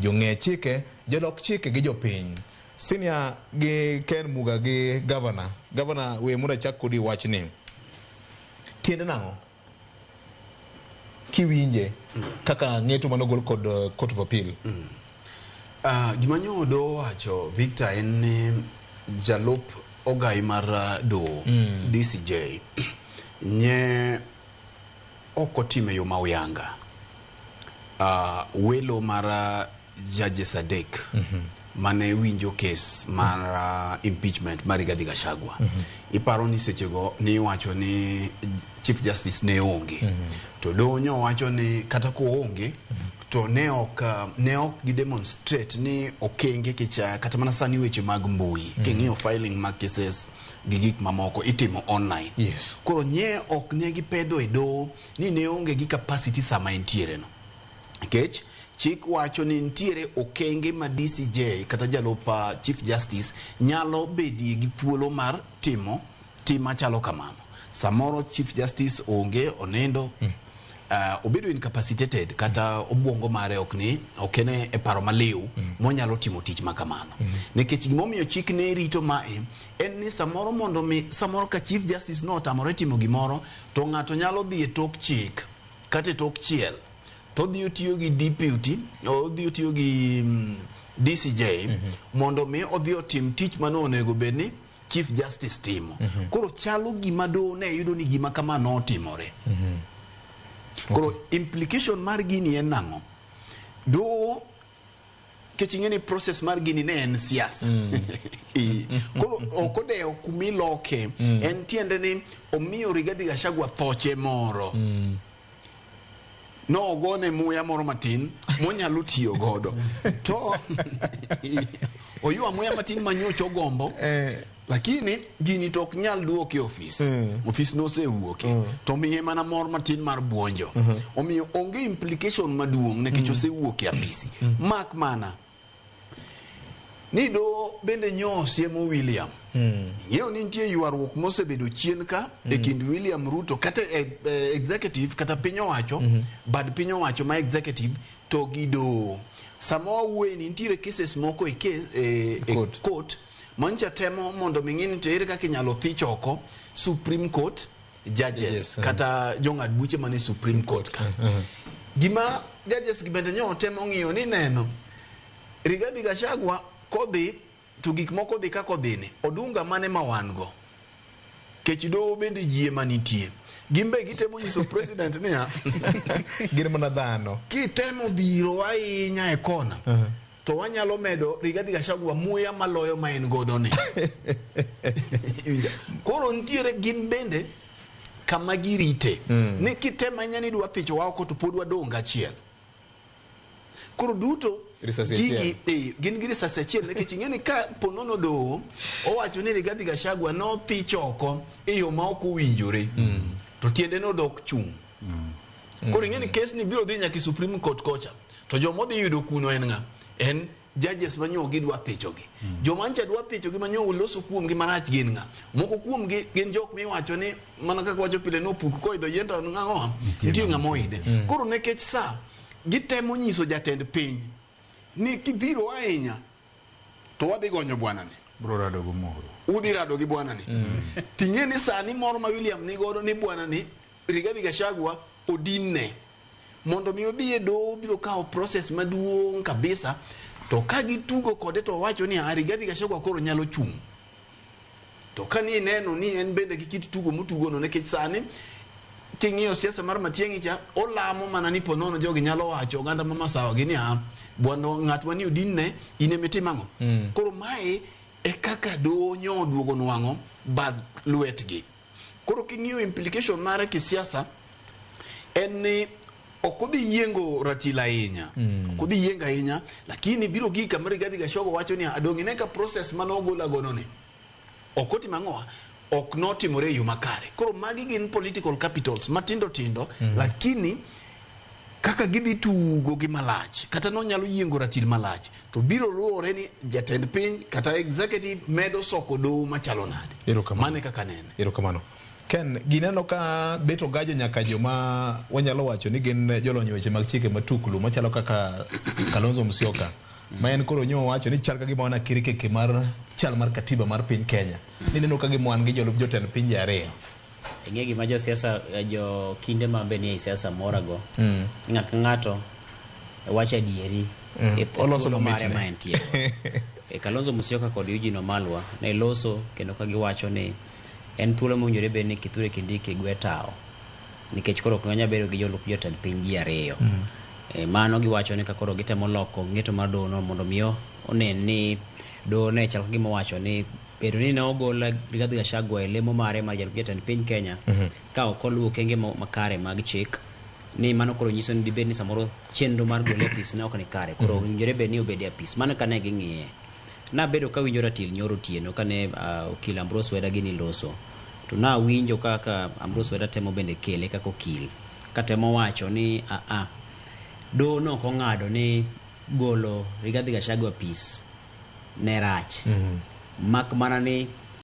jong'e chike, jolok chike gi jopiny. Senior gi Ken Muga gi governor we muna chak kodi wachni. Tiende nang'o? Kiwinje kaka ng'eto manogol kod Court of Appeal. Gima nyodo wacho Victor en jalup ogai mar do DCJ nye okotime yo mauyanga. Welo mar judges adek mane winjo case mar impeachment mar Rigathi Gachagua. Iparo ni sechego ni wacho ni Chief Justice ne onge. To donyo wacho ni kata ko onge to ne ok gi demonstrate ni okenge kicha kata mana sani weche mag mbui king'iyo filing mag cases gi gik mamoko itimo online. Yes. Koro nye ok ne gi pedo e do ni ne onge gi capacity sama entiere no. Kech chik wacho ni ntiere okenge ma DCJ kata jalupa Chief Justice nyalo bedi gi thuolo mar tim machalo kamano. Samoro Chief Justice onge onendo obedo incapacitated kata obwongo mare okene e paro maliw monyalo timo tich makamano. Nikech gimomiyo chik ne rito mae en ni samoro ka Chief Justice no tamore timo gimoro to ng'ato nyalo dhi e tok chik kata e tok chiel to dhi otiyo gi deputy o dhi otiyo gi DCJ mondo mi odhi otim tich mano onego bedni Chief Justice timo. Koro chalo gima do ne yudo ni gima kama no timore. Koro implication mar gini en nang'o? Do kechingeni process mar gini ne en siasa. Koro okode kumiloke en tiende ni omiyo Rigathi Gachagua thoche moro. No ogone muya moro matin monyalo tiyo godo. To oyua muya matin manyocho gombo. Lakini gini tok nyal duoke ofis. Ofis no se uoke. To miye mana mor matin mar buonjo. Omiyo onge implication maduong' nekech ose uoke apisi. Mak mana ni do bende nyosiemo William. Ng'eyo ni nitie ywaruok mosebedo chien ka e kind William Ruto kata executive kata piny owacho bad piny owacho ma executive to gido. Samo wuoye ni nitiere cases moko e court mancha temo mondo ming'ini to ere kaka inyalo thich oko Supreme Court judges kata jong'ad buche mane Supreme Court ka. Gima judges gibende nyo temo ng'iyo ni neno Rigathi Gachagua kodhi to gik moko dhi kako dhini odunga mane ma wan go kech do bende jie manitie gimbe gitemo nyiso president niya gin mana dhano kitemo dhiro ahinya e kona to wanyalo medo Rigathi Gachagua muya maloyo ma en godo ne. Koro ntiere gin bende kama girite ni kitema nyani dwa thicho wao ko to pod wadonga achiel. Koro duto gigi gin giri sasa achiel nekech ing'eni ka ponono do owacho ni Rigathi Gachagua no thicho oko e yo ma ok owinjore to tiende no dok chung. Koro ing'eni case ni biro dhi nyaka Supreme Court kocha to jomo dhi yudo kuno en ng'a? En judges manyo gidwa thichogi. Jomancha dwa thichogi manyo uloso kuomgi marach gin ng'a? Moko kuomgi gin jok miwacho ni mana kaka wacho pile no puk koidho yenta ng'ang'o nitie ng'ama oidhe. Koro nekech sa gitemo nyiso jatend piny ni kidhiro ahinya to wadhi gonyo bwana ni bro rado go moro udhi rado gi bwana ni ting'eni sani moro ma William ni godo ni bwana ni Rigathi Gachagua odinne mondo mi odhi e do biro kawo process maduong' kabisa to ka gitugo kode to wacho ni Rigathi Gachagua koro nyalo chung'. To ka ni neno ni en bende gi kit tugo mutugo no nekech sani king'iyo siasa mar Matiang'i cha olamo mana ni ponono jogi nyalo wacho oganda mama sawa gini bwana ng'at mani odinne ine mitimang'o. Koro mae e kaka do nyoduogo nwang'o bad lwetgi. Koro king'iyo implication mare kisiasa en ni okodhi yiengo ratila ahinya. Okodhi yienga ahinya lakini biro gika mar Rigathi Gachagua wacho ni adong'ine ka process manogola gonone okoti mang'oa ok notimore yo makare. Koro magi gin political capitals matindo tindo lakini kaka gidhi tugo gi malach kata no nyalo yiengo ratil malach to biro luore ni jatend piny kata executive medo soko do machalo nade. Mane kaka nene. Erokamano. Ken gineno ka beto gajo nyaka joma wanyalo wacho ni gin jolony weche mag chike matuklu machalo kaka Kalonzo Musyoka ma en koro nyo wacho ni chal ka gima wana kirikeke mar chal mar katiba mar piny Kenya ni neno ka gima wan gi jolup jotend pinje ariyo. Ing'e gima jo siasa jo kinde ma benie siasa morago ng'ato wacho adieri oloso no mare ma entie. Kalonzo Musyoka kod Eugene Wamalwa ne loso kendo ka giwacho ni en thuolo mowinjore bed ni Kithure Kindiki gwe tao nikech koro ok nyanya bedo gi jolup jotend piny ji ariyo. Mano giwacho ni ka koro gitemo loko ng'eto mar doho no mondo miyo onen ni doho ne chal gima wacho ni bedo ni ne ogola Rigathi Gachagua e lemo mare mar jalup jatend piny Kenya ka ok oluwo okenge makare mag chik ni mano koro nyiso ni dibed ni samoro chenro mar gole apis ne ok ni kare koro owinjore bed ni obede apis. Mano kane ging'iye na bedo ka winjo ratil nyoro tieno kane okil Ambrose Weda gini loso to na winjo kaka Ambrose Weda temo bende kele kaka okil katemo wacho ni do no ko ng'ado ni golo Rigathi Gachagua apis ne rach mak mana ni